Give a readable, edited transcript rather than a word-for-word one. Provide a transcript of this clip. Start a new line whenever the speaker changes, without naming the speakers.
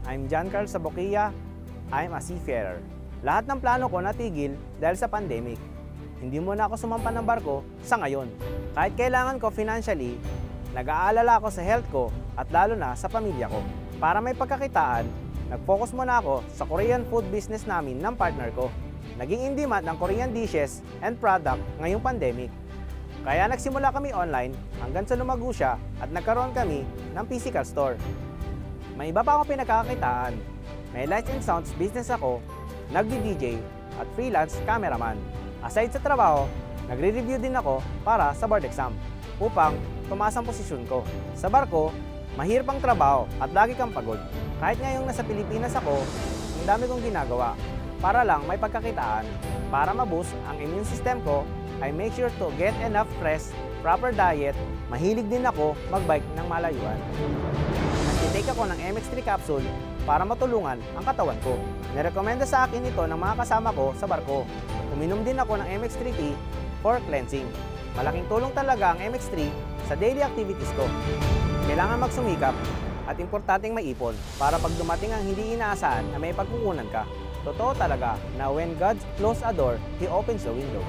I'm John Carl Sabokia. I'm a seafarer. Lahat ng plano ko natigil dahil sa pandemic. Hindi muna ako sumampa ng barko sa ngayon. Kahit kailangan ko financially, nag-aalala ako sa health ko at lalo na sa pamilya ko. Para may pagkakitaan, nag-focus muna ako sa Korean food business namin ng partner ko. Naging in demand ng Korean dishes and product ngayong pandemic. Kaya nagsimula kami online hanggang sa lumago siya at nagkaroon kami ng physical store. May iba pa akong pinagkakakitaan. May lights and sounds business ako, nagdi-DJ at freelance cameraman. Aside sa trabaho, nagre-review din ako para sa board exam upang tumaas ang posisyon ko. Sa barko, mahirap ang trabaho at lagi kang pagod. Kahit ngayong nasa Pilipinas ako, ang dami kong ginagawa para lang may pagkakitaan. Para ma-boost ang immune system ko, I make sure to get enough rest, proper diet, mahilig din ako mag-bike ng malayuan. Nag-take ako ng MX3 capsule para matulungan ang katawan ko. Nirekomenda sa akin ito ng mga kasama ko sa barko. Uminom din ako ng MX3 tea for cleansing. Malaking tulong talaga ang MX3 sa daily activities ko. Kailangan magsumikap at importanteng maipon para pag dumating ang hindi inaasahan na may pagkukunan ka. Totoo talaga na when God closes a door, He opens the window.